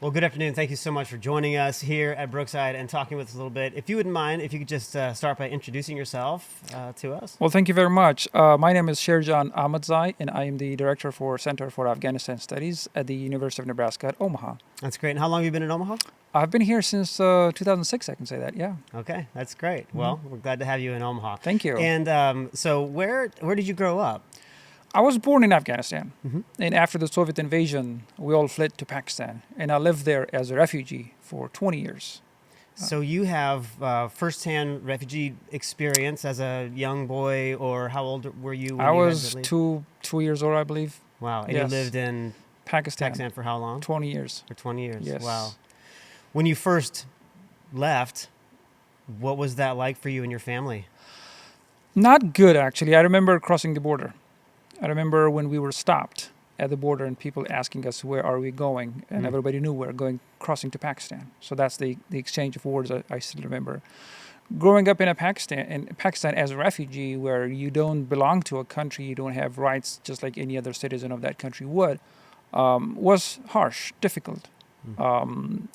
Well, good afternoon. Thank you so much for joining us here at Brookside and talking with us a little bit. If you wouldn't mind, if you could just start by introducing yourself to us. Well, thank you very much. My name is Sherjan Ahmadzai, and I am the Director for Center for Afghanistan Studies at the University of Nebraska at Omaha. That's great. And how long have you been in Omaha? I've been here since 2006, I can say that, yeah. Okay, that's great. Well, we're glad to have you in Omaha. Thank you. And so where did you grow up? I was born in Afghanistan, and after the Soviet invasion, we all fled to Pakistan, and I lived there as a refugee for 20 years. So you have firsthand refugee experience as a young boy, or how old were you when I you had was to leave? two years old, I believe. Wow, and Yes. you lived in Pakistan, for how long? 20 years. For 20 years. Yes. Wow. When you first left, what was that like for you and your family? Not good, actually. I remember crossing the border. I remember when we were stopped at the border and people asking us, where are we going? And everybody knew we were crossing to Pakistan. So that's the exchange of words I still remember. Growing up in Pakistan as a refugee, where you don't belong to a country, you don't have rights just like any other citizen of that country would, was harsh, difficult.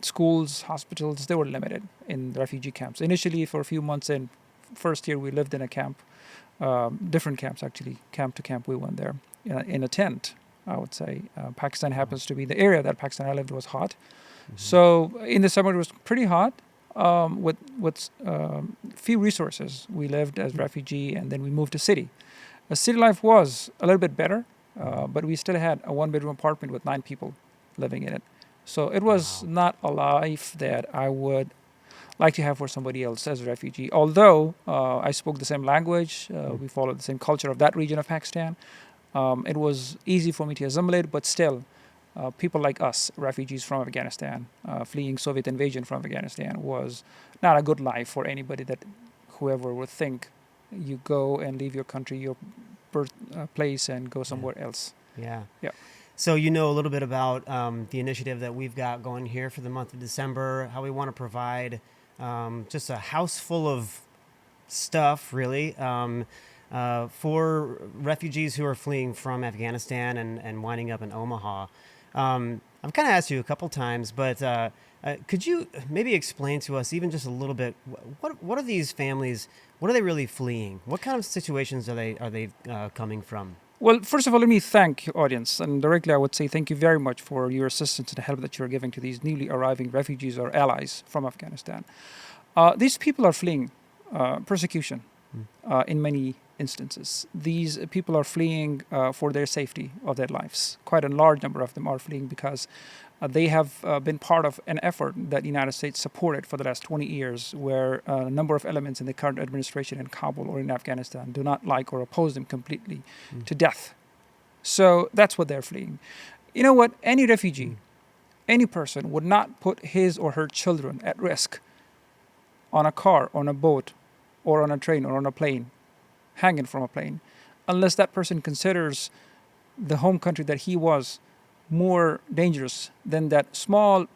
Schools, hospitals, they were limited in the refugee camps. Initially, for a few months in first year, we lived in a camp, different camps actually, camp to camp we went there, in a tent, I would say. Pakistan happens to be, the area that Pakistan I lived was hot. So in the summer it was pretty hot, with few resources. We lived as refugee and then we moved to city. The city life was a little bit better, but we still had a one-bedroom apartment with 9 people living in it. So it was not a life that I would like to have for somebody else as a refugee. Although I spoke the same language, we followed the same culture of that region of Pakistan. It was easy for me to assimilate, but still, people like us, refugees from Afghanistan, fleeing Soviet invasion from Afghanistan, was not a good life for anybody that whoever would think you go and leave your country, your birth place, and go somewhere else. Yeah. Yeah. So you know a little bit about the initiative that we've got going here for the month of December, how we want to provide just a house full of stuff, really, for refugees who are fleeing from Afghanistan and winding up in Omaha. I've kind of asked you a couple times, but could you maybe explain to us even just a little bit, what are these families, what are they really fleeing? What kind of situations are they coming from? Well, first of all, let me thank your audience. And directly, I would say thank you very much for your assistance and help that you're giving to these newly arriving refugees or allies from Afghanistan. These people are fleeing persecution in many instances. These people are fleeing for their safety of their lives. Quite a large number of them are fleeing because they have been part of an effort that the United States supported for the last 20 years, where a number of elements in the current administration in Kabul or in Afghanistan do not like or oppose them completely to death. So that's what they're fleeing. You know what? Any refugee, any person would not put his or her children at risk on a car, on a boat, or on a train, or on a plane, hanging from a plane, unless that person considers the home country that he was more dangerous than that small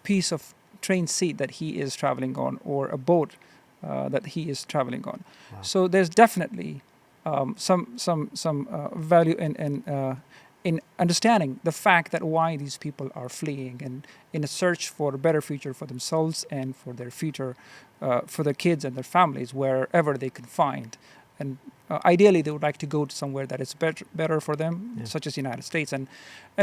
piece of train seat that he is traveling on, or a boat that he is traveling on. Wow. So there's definitely some value in understanding the fact that why these people are fleeing and in a search for a better future for themselves and for their future, for their kids and their families, wherever they can find. And ideally, they would like to go to somewhere that is better for them, such as the United States. And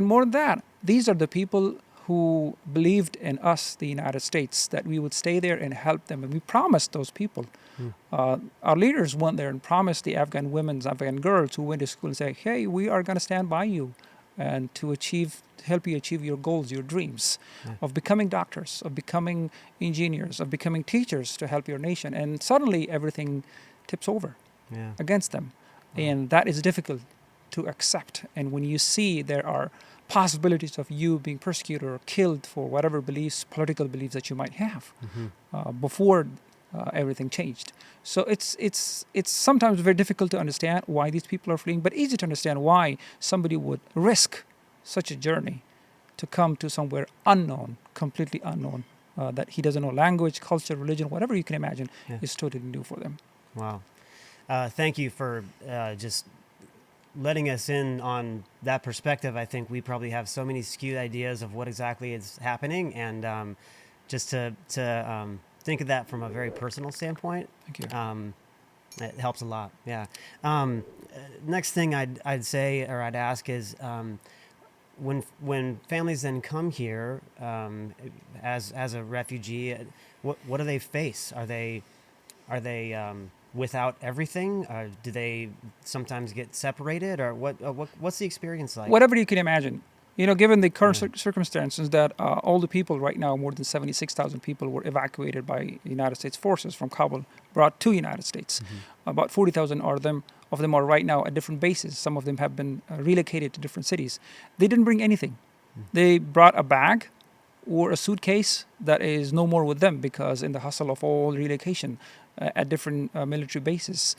more than that, these are the people who believed in us, the United States, that we would stay there and help them. And we promised those people. Our leaders went there and promised the Afghan women, Afghan girls who went to school and say, hey, we are going to stand by you and to help you achieve your goals, your dreams of becoming doctors, of becoming engineers, of becoming teachers to help your nation. And suddenly everything tips over against them. And that is difficult to accept. And when you see there are possibilities of you being persecuted or killed for whatever beliefs, political beliefs that you might have before everything changed. So it's sometimes very difficult to understand why these people are fleeing, but easy to understand why somebody would risk such a journey to come to somewhere unknown, completely unknown, that he doesn't know language, culture, religion, whatever you can imagine is totally new for them. Wow. Thank you for just letting us in on that perspective. I think we probably have so many skewed ideas of what exactly is happening, and just to think of that from a very personal standpoint, Thank you. it helps a lot. Yeah. Next thing I'd say or I'd ask is when families then come here as a refugee, what do they face? Are they without everything? Do they sometimes get separated, or what's the experience like? Whatever you can imagine. Given the current Yeah. circumstances that all the people right now, more than 76,000 people were evacuated by United States forces from Kabul, brought to United States. About 40,000 of them are right now at different bases. Some of them have been relocated to different cities. They didn't bring anything. They brought a bag or a suitcase that is no more with them, because in the hustle of all relocation at different military bases,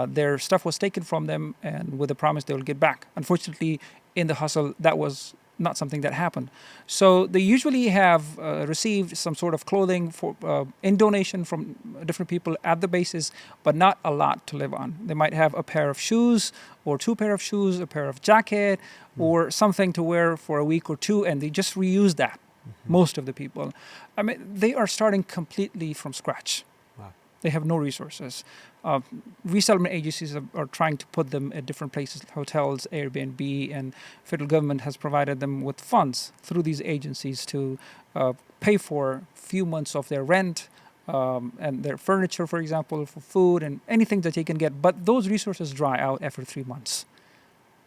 their stuff was taken from them, and with the promise they will get back. Unfortunately, in the hustle, that was not something that happened. So they usually have received some sort of clothing in donation from different people at the bases, but not a lot to live on. They might have a pair of shoes or two pair of shoes, a pair of jacket, or something to wear for a week or two, and they just reuse that. Most of the people, I mean, they are starting completely from scratch. Wow. They have no resources. Resettlement agencies are trying to put them at different places, hotels, Airbnb, and federal government has provided them with funds through these agencies to pay for a few months of their rent and their furniture, for example, for food and anything that they can get. But those resources dry out after 3 months,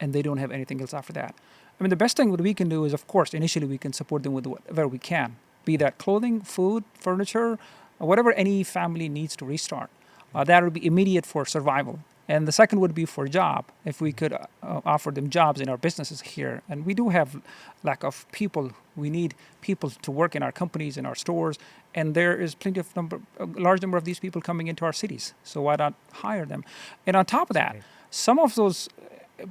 and they don't have anything else after that. I mean, the best thing that we can do is, of course, initially we can support them with whatever we can, be that clothing, food, furniture, whatever any family needs to restart. That would be immediate for survival. And the second would be for job, if we could offer them jobs in our businesses here. And we do have lack of people. We need people to work in our companies, in our stores. And there is a large number of these people coming into our cities. So why not hire them? And on top of that, Right. some of those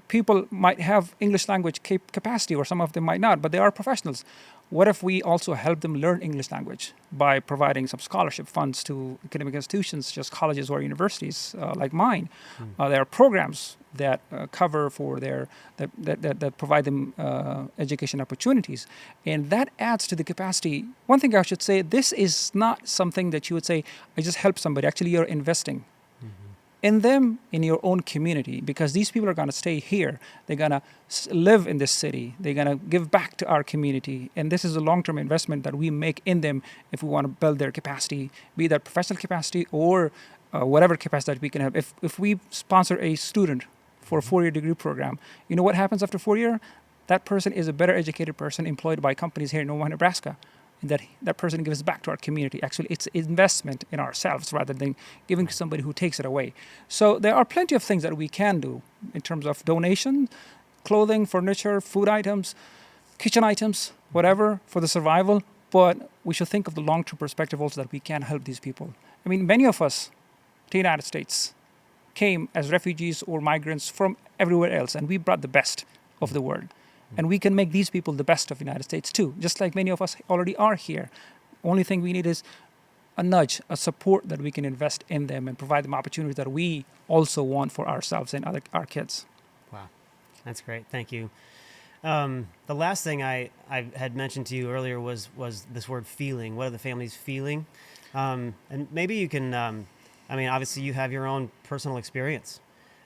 people might have English language capacity, or some of them might not, but they are professionals. What if we also help them learn English language by providing some scholarship funds to academic institutions, just colleges or universities like mine? There are programs that cover for that provide them education opportunities, and that adds to the capacity. One thing I should say: this is not something that you would say, "I just help somebody." Actually, you're investing in them, in your own community, because these people are going to stay here. They're going to live in this city. They're going to give back to our community. And this is a long-term investment that we make in them if we want to build their capacity, be that professional capacity or whatever capacity that we can have. If we sponsor a student for a 4-year degree program, you know what happens after 4 years? That person is a better educated person employed by companies here in Omaha, Nebraska. And that person gives back to our community. Actually, it's investment in ourselves rather than giving to somebody who takes it away. So there are plenty of things that we can do in terms of donation, clothing, furniture, food items, kitchen items, whatever, for the survival. But we should think of the long-term perspective also, that we can help these people. I mean, many of us to the United States came as refugees or migrants from everywhere else, and we brought the best of the world. And we can make these people the best of the United States too, just like many of us already are here. Only thing we need is a nudge, a support that we can invest in them and provide them opportunities that we also want for ourselves and our kids. Wow, that's great. Thank you. The last thing I had mentioned to you earlier was this word feeling. What are the families feeling? And maybe you can, I mean, obviously you have your own personal experience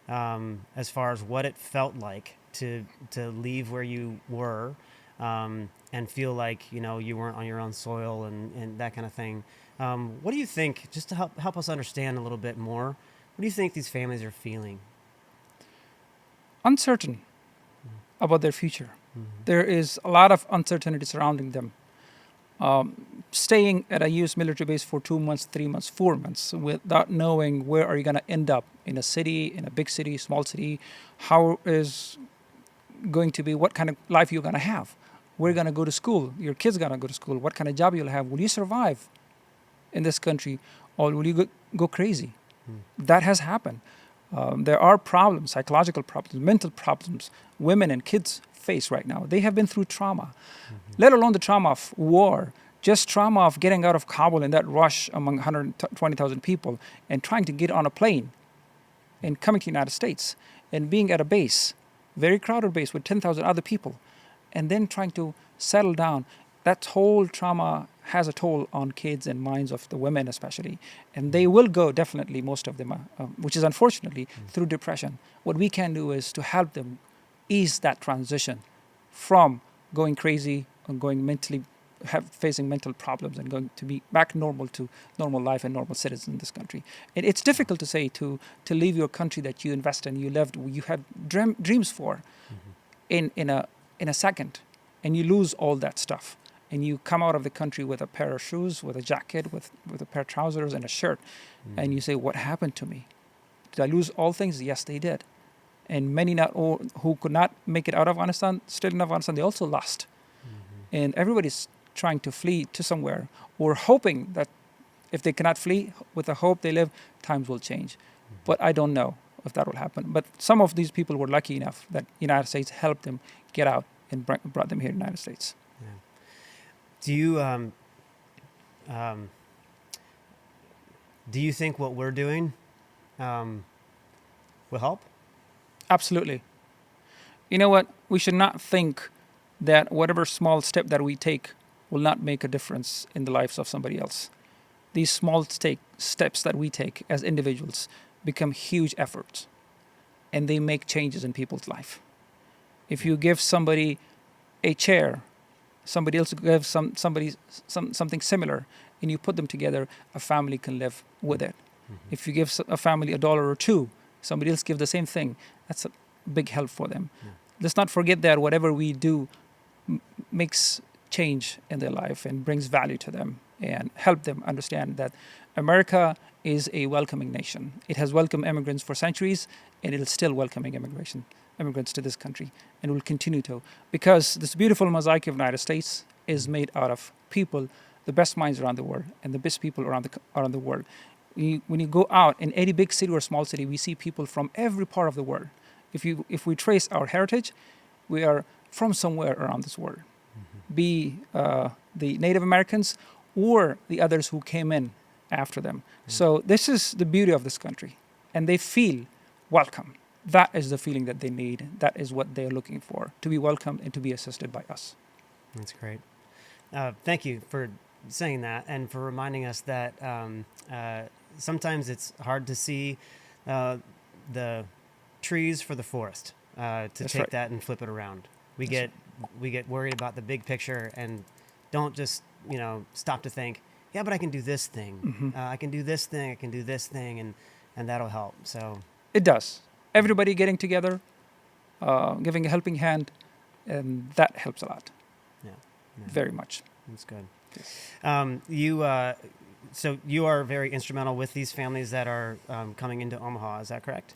as far as what it felt like to leave where you were and feel like, you weren't on your own soil and that kind of thing. What do you think, just to help us understand a little bit more, what do you think these families are feeling? Uncertain about their future. There is a lot of uncertainty surrounding them. Staying at a U.S. military base for 2 months, 3 months, 4 months without knowing where are you going to end up, in a city, in a big city, small city, how is going to be, what kind of life you're going to have, where you're going to go to school, your kids going to go to school, what kind of job you'll have, will you survive in this country, or will you go crazy? That has happened. There are problems, psychological problems, mental problems women and kids face right now. They have been through trauma, let alone the trauma of war, just trauma of getting out of Kabul in that rush among 120,000 people and trying to get on a plane and coming to the United States and being at a base very crowded base with 10,000 other people, and then trying to settle down. That whole trauma has a toll on kids and minds of the women especially, and they will go definitely, most of them, which is unfortunately, through depression. What we can do is to help them ease that transition from going crazy and going mentally, facing mental problems and going to be back normal to normal life and normal citizens in this country. It's difficult to say to leave your country that you invest in, you lived, you had dreams for, in a second, and you lose all that stuff. And you come out of the country with a pair of shoes, with a jacket, with a pair of trousers and a shirt, and you say, "What happened to me? Did I lose all things?" Yes, they did. And many not all, who could not make it out of Afghanistan, still in Afghanistan, they also lost. And everybody's trying to flee to somewhere, or hoping that if they cannot flee, with the hope they live, times will change. But I don't know if that will happen. But some of these people were lucky enough that United States helped them get out and brought them here to the United States. Yeah. Do you think what we're doing will help? Absolutely. You know what? We should not think that whatever small step that we take will not make a difference in the lives of somebody else. These small steps that we take as individuals become huge efforts, and they make changes in people's life. If you give somebody a chair, somebody else gives something similar, and you put them together, a family can live with it. If you give a family $1 or $2, somebody else gives the same thing, that's a big help for them. Let's not forget that whatever we do makes change in their life and brings value to them, and help them understand that America is a welcoming nation. It has welcomed immigrants for centuries, and it is still welcoming immigrants to this country, and will continue to, because this beautiful mosaic of the United States is made out of people, the best minds around the world, and the best people around the world. When you go out in any big city or small city, we see people from every part of the world. If we trace our heritage, we are from somewhere around this world, be the Native Americans or the others who came in after them. So this is the beauty of this country, and they feel welcome. That is the feeling that they need. That is what they're looking for, to be welcomed and to be assisted by us. That's great. Thank you for saying that, and for reminding us that sometimes it's hard to see the trees for the forest, to That's take right. that and flip it around. We That's get worried about the big picture and don't just stop to think, yeah, but I can do this thing. I can do this thing. I can do this thing, and that'll help. So It does. Everybody getting together, giving a helping hand, and that helps a lot. yeah. Very much. That's good. So you are very instrumental with these families that are coming into Omaha. Is that correct?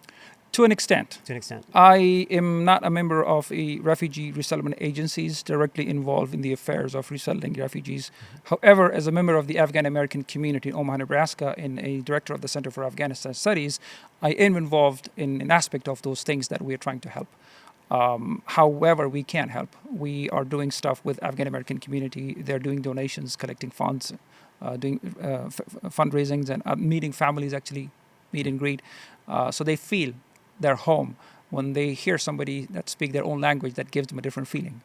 To an extent. To an extent. I am not a member of a refugee resettlement agencies directly involved in the affairs of resettling refugees. However, as a member of the Afghan American community in Omaha, Nebraska, and a director of the Center for Afghanistan Studies, I am involved in an aspect of those things that we are trying to help. However, we can help. We are doing stuff with Afghan American community. They're doing donations, collecting funds, doing fundraisings, and meeting families, actually meet and greet. So they feel they're home when they hear somebody that speak their own language that gives them a different feeling.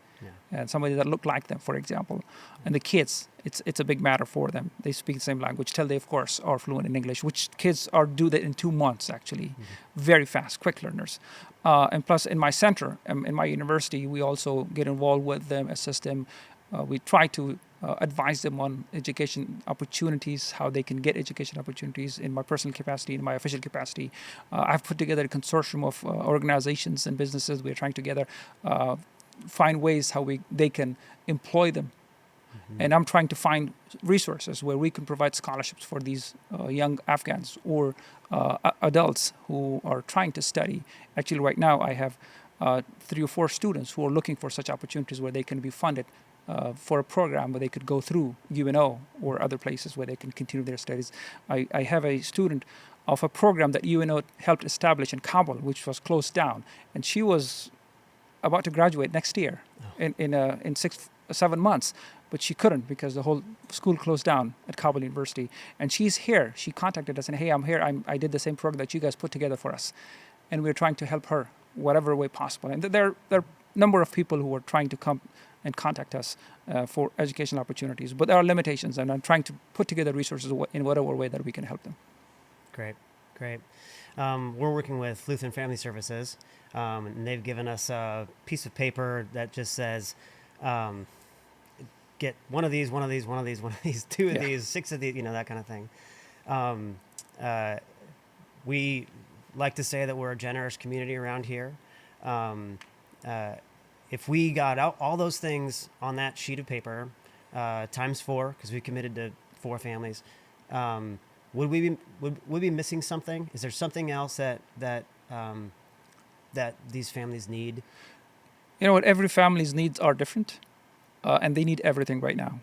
And somebody that look like them, for example. And the kids, it's a big matter for them. They speak the same language till they, of course, are fluent in English, which kids do that in 2 months, actually. Very fast, quick learners. And plus, in my center, in my university, we also get involved with them, assist them. We try to advise them on education opportunities, how they can get education opportunities in my personal capacity, in my official capacity. I've put together a consortium of organizations and businesses. We're trying together find ways how they can employ them. And I'm trying to find resources where we can provide scholarships for these young Afghans or adults who are trying to study. Actually, right now I have 3 or 4 students who are looking for such opportunities where they can be funded for a program where they could go through UNO or other places where they can continue their studies. I have a student of a program that UNO helped establish in Kabul, which was closed down, and she was about to graduate next year in 7 months, but she couldn't because the whole school closed down at Kabul University. And she's here. She contacted us and, hey, I'm here. I did the same program that you guys put together for us, and we're trying to help her whatever way possible. And there are a number of people who are trying to come and contact us for educational opportunities, but there are limitations, and I'm trying to put together resources in whatever way that we can help them. Great, great. We're working with Lutheran Family Services, and they've given us a piece of paper that just says, get one of these, one of these, one of these, one of these, two of Yeah. these, six of these, that kind of thing. We like to say that we're a generous community around here. If we got out all those things on that sheet of paper, times 4, because we committed to 4 families, would we be missing something? Is there something else that these families need? You know what? Every family's needs are different, and they need everything right now.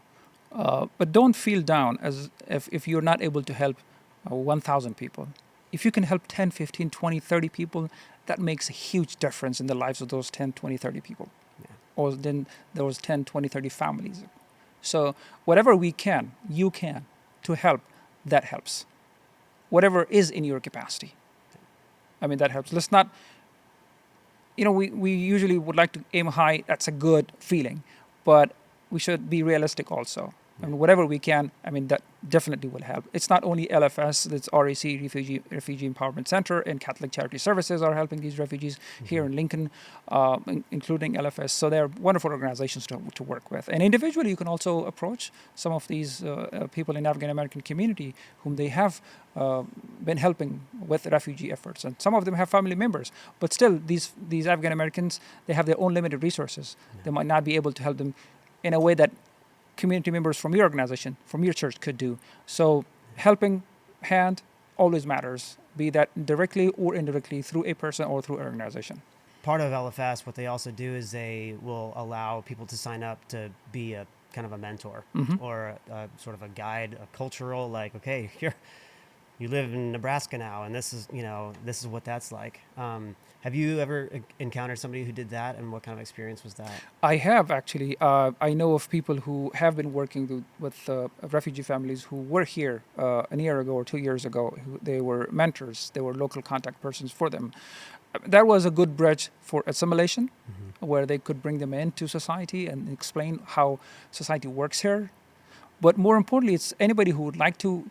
But don't feel down as if you're not able to help 1,000 people. If you can help 10, 15, 20, 30 people, that makes a huge difference in the lives of those 10, 20, 30 people. Yeah. Or then those 10, 20, 30 families. So whatever we can, you can, to help, that helps. Whatever is in your capacity. I mean, that helps. Let's not, we usually would like to aim high. That's a good feeling. But we should be realistic also. I mean, whatever we can, that definitely will help. It's not only LFS, it's RAC, Refugee Empowerment Center, and Catholic Charity Services are helping these refugees here in Lincoln, including LFS. So they're wonderful organizations to work with. And individually, you can also approach some of these people in Afghan-American community whom they have been helping with refugee efforts. And some of them have family members. But still, these Afghan-Americans, they have their own limited resources. Yeah. They might not be able to help them in a way that community members from your organization, from your church could do. So helping hand always matters, be that directly or indirectly through a person or through an organization. Part of LFS, what they also do is they will allow people to sign up to be a kind of a mentor or a sort of a guide, a cultural, like, okay, you live in Nebraska now, and this is what that's like. Have you ever encountered somebody who did that, and what kind of experience was that? I have, actually. I know of people who have been working with refugee families who were here a year ago or 2 years ago. They were mentors. They were local contact persons for them. That was a good bridge for assimilation, where they could bring them into society and explain how society works here. But more importantly, it's anybody who would like to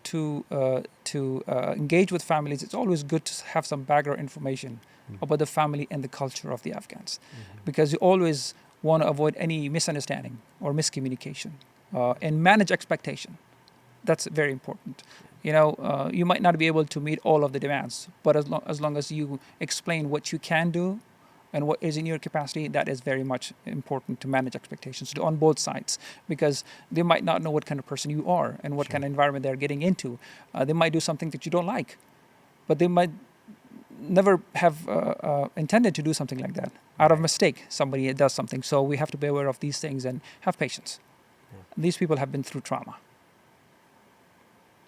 engage with families. It's always good to have some background information about the family and the culture of the Afghans, because you always want to avoid any misunderstanding or miscommunication and manage expectation. That's very important. You might not be able to meet all of the demands, but as long as you explain what you can do and what is in your capacity, that is very much important to manage expectations on both sides, because they might not know what kind of person you are and what kind of environment they're getting into. They might do something that you don't like, but they might never have intended to do something like that. Out of mistake, somebody does something. So we have to be aware of these things and have patience. Yeah. These people have been through trauma.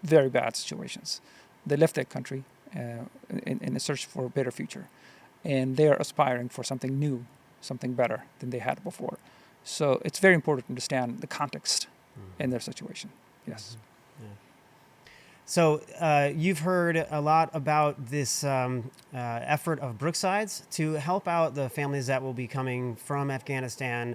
Very bad situations. They left their country in a search for a better future. And they are aspiring for something new, something better than they had before. So it's very important to understand the context in their situation. Yes. Yeah. So you've heard a lot about this effort of Brookside's to help out the families that will be coming from Afghanistan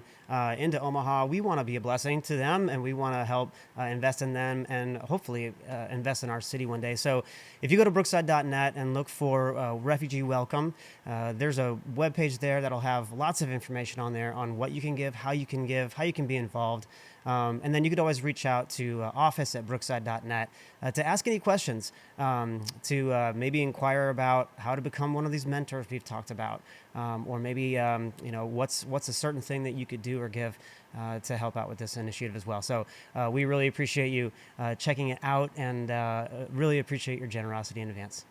into Omaha. We want to be a blessing to them, and we want to help invest in them and hopefully invest in our city one day. So if you go to brookside.net and look for Refugee Welcome, there's a webpage there that'll have lots of information on there on what you can give, how you can be involved. And then you could always reach out to office@brookside.net to ask any questions, to maybe inquire about how to become one of these mentors we've talked about, or maybe what's a certain thing that you could do or give to help out with this initiative as well. So we really appreciate you checking it out, and really appreciate your generosity in advance.